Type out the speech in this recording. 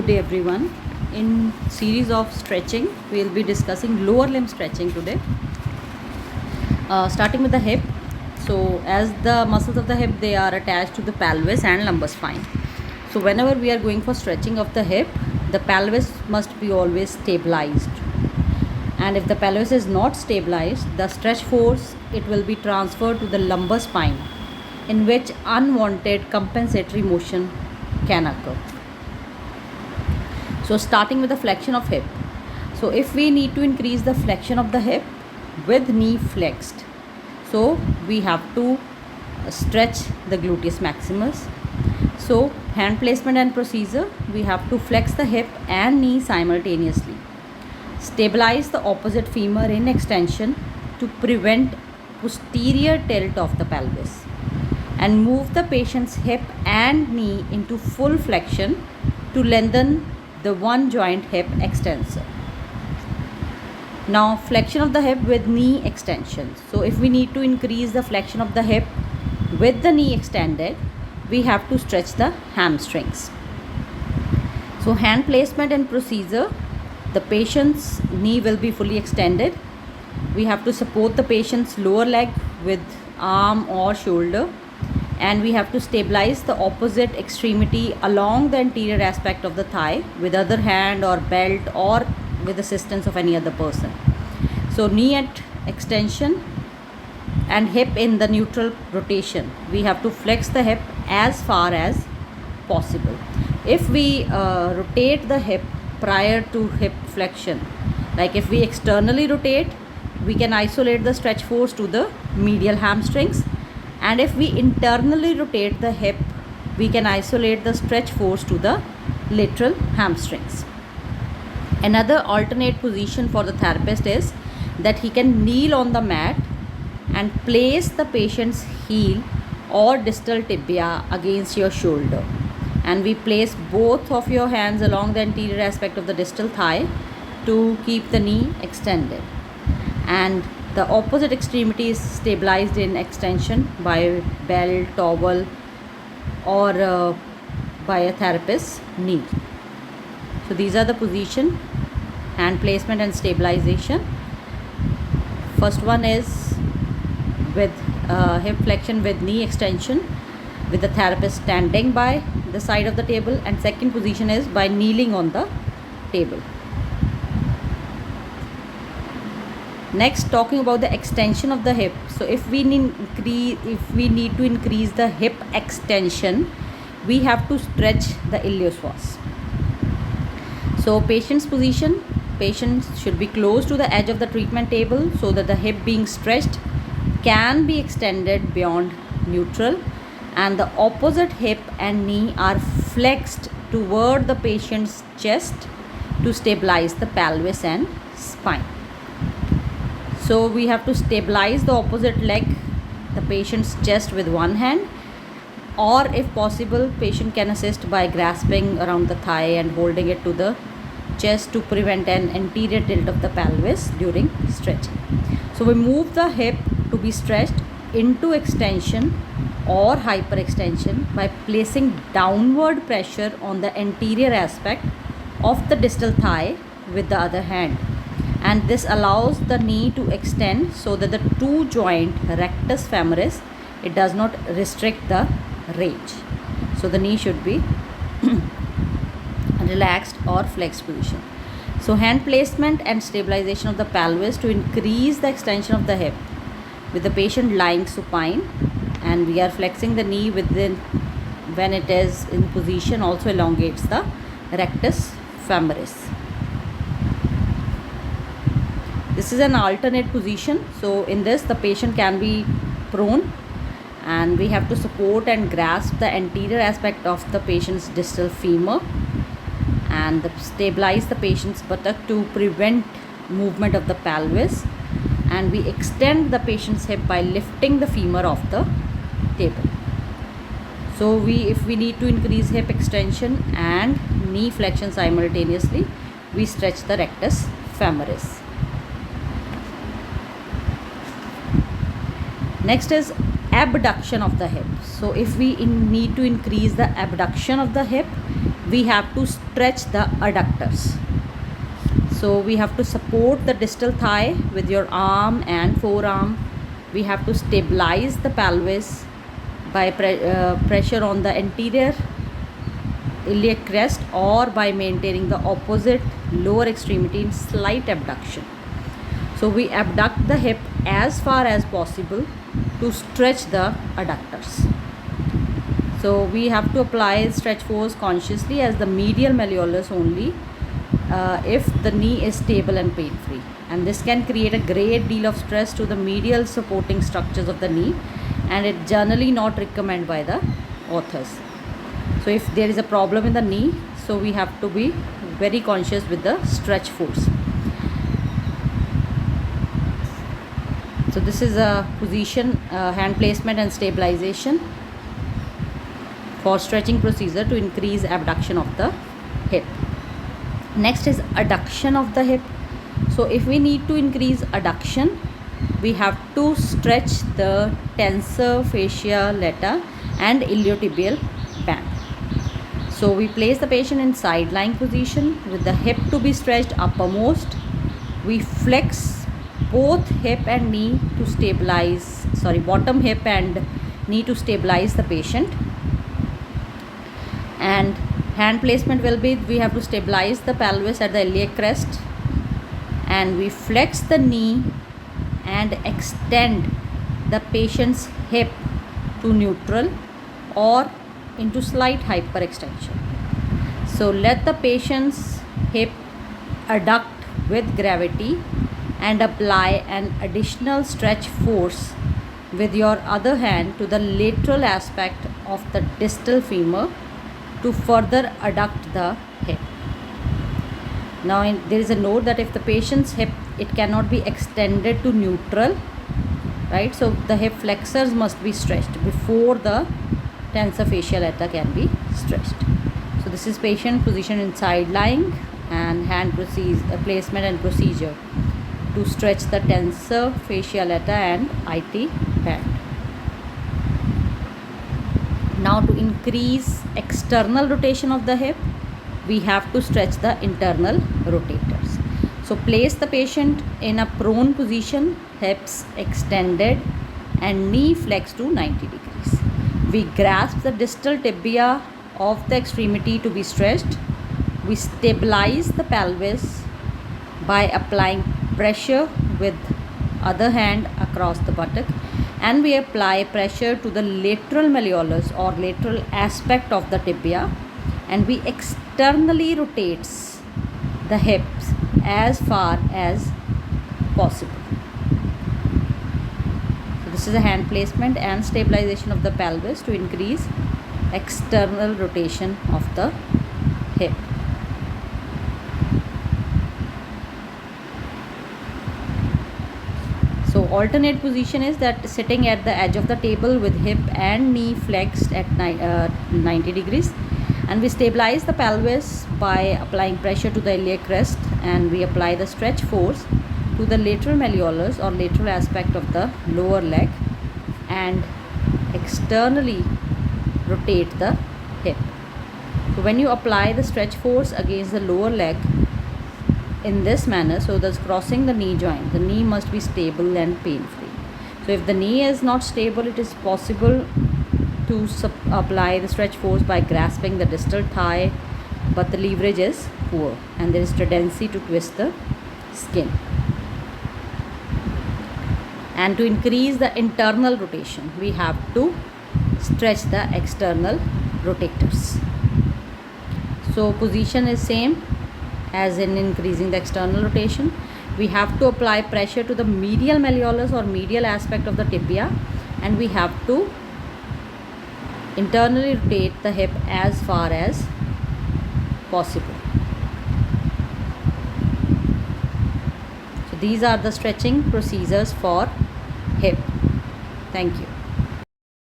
Good day everyone. In series of stretching, we will be discussing lower limb stretching today. Starting with the hip. So as the muscles of the hip, they are attached to the pelvis and lumbar spine. So whenever we are going for stretching of the hip, the pelvis must be always stabilized. And if the pelvis is not stabilized, the stretch force, it will be transferred to the lumbar spine, in which unwanted compensatory motion can occur. So starting with the flexion of hip. So if we need to increase the flexion of the hip with knee flexed, so we have to stretch the gluteus maximus. So hand placement and procedure, we have to flex the hip and knee simultaneously. Stabilize the opposite femur in extension to prevent posterior tilt of the pelvis, and move the patient's hip and knee into full flexion to lengthen the one joint hip extensor. Now flexion of the hip with knee extension. So if we need to increase the flexion of the hip with the knee extended, we have to stretch the hamstrings. So hand placement and procedure, the patient's knee will be fully extended. We have to support the patient's lower leg with arm or shoulder, and we have to stabilize the opposite extremity along the anterior aspect of the thigh with other hand or belt or with assistance of any other person. So knee at extension and hip in the neutral rotation. We have to flex the hip as far as possible. If we rotate the hip prior to hip flexion, like if we externally rotate, we can isolate the stretch force to the medial hamstrings, and if we internally rotate the hip, we can isolate the stretch force to the lateral hamstrings. Another alternate position for the therapist is that he can kneel on the mat and place the patient's heel or distal tibia against your shoulder, and we place both of your hands along the anterior aspect of the distal thigh to keep the knee extended, and the opposite extremity is stabilized in extension by belt, towel, or by a therapist's knee. So these are the position, hand placement and stabilization. First one is with hip flexion with knee extension, with the therapist standing by the side of the table, and second position is by kneeling on the table. Next, talking about the extension of the hip. So if we need to increase the hip extension, we have to stretch the iliopsoas. So patient's position, patients should be close to the edge of the treatment table so that the hip being stretched can be extended beyond neutral, and the opposite hip and knee are flexed toward the patient's chest to stabilize the pelvis and spine. So we have to stabilize the opposite leg, the patient's chest, with one hand, or if possible, patient can assist by grasping around the thigh and holding it to the chest to prevent an anterior tilt of the pelvis during stretching. So we move the hip to be stretched into extension or hyperextension by placing downward pressure on the anterior aspect of the distal thigh with the other hand, and this allows the knee to extend so that the two joint rectus femoris, it does not restrict the range. So the knee should be relaxed or flexed position. So hand placement and stabilization of the pelvis to increase the extension of the hip with the patient lying supine, and we are flexing the knee within when it is in position, also elongates the rectus femoris. This is an alternate position. So in this, the patient can be prone, and we have to support and grasp the anterior aspect of the patient's distal femur and stabilize the patient's buttock to prevent movement of the pelvis, and we extend the patient's hip by lifting the femur off the table. So if we need to increase hip extension and knee flexion simultaneously, we stretch the rectus femoris. Next is abduction of the hip. So if we need to increase the abduction of the hip, we have to stretch the adductors. So we have to support the distal thigh with your arm and forearm. We have to stabilize the pelvis by pressure on the anterior iliac crest, or by maintaining the opposite lower extremity in slight abduction. So we abduct the hip as far as possible to stretch the adductors. So we have to apply stretch force consciously as the medial malleolus only if the knee is stable and pain free, and this can create a great deal of stress to the medial supporting structures of the knee, and it generally not recommended by the authors. So if there is a problem in the knee, so we have to be very conscious with the stretch force. So this is a position, hand placement and stabilization for stretching procedure to increase abduction of the hip. Next is adduction of the hip. So if we need to increase adduction, we have to stretch the tensor fascia lata and iliotibial band. So we place the patient in side lying position with the hip to be stretched uppermost. We flex both hip and knee to stabilize, bottom hip and knee to stabilize the patient. And hand placement will be, we have to stabilize the pelvis at the iliac crest, and we flex the knee and extend the patient's hip to neutral or into slight hyperextension. So let the patient's hip adduct with gravity and apply an additional stretch force with your other hand to the lateral aspect of the distal femur to further adduct the hip. Now there is a note that if the patient's hip, it cannot be extended to neutral, right? So the hip flexors must be stretched before the tensor fascia lata can be stretched. So this is patient position in side lying and hand placement and procedure to stretch the tensor fascia lata and IT band. Now to increase external rotation of the hip, we have to stretch the internal rotators. So place the patient in a prone position, hips extended and knee flexed to 90 degrees. We grasp the distal tibia of the extremity to be stretched. We stabilize the pelvis by applying pressure with other hand across the buttock, and we apply pressure to the lateral malleolus or lateral aspect of the tibia, and we externally rotates the hips as far as possible. So this is a hand placement and stabilization of the pelvis to increase external rotation of the hip. So alternate position is that sitting at the edge of the table with hip and knee flexed at 90 degrees, and we stabilize the pelvis by applying pressure to the iliac crest, and we apply the stretch force to the lateral malleolus or lateral aspect of the lower leg and externally rotate the hip. So when you apply the stretch force against the lower leg in this manner, so thus crossing the knee joint, the knee must be stable and pain free. So if the knee is not stable, it is possible to apply the stretch force by grasping the distal thigh, but the leverage is poor and there is tendency to twist the skin. And to increase the internal rotation, we have to stretch the external rotators. So position is same as in increasing the external rotation. We have to apply pressure to the medial malleolus or medial aspect of the tibia, and we have to internally rotate the hip as far as possible. So these are the stretching procedures for hip. Thank you.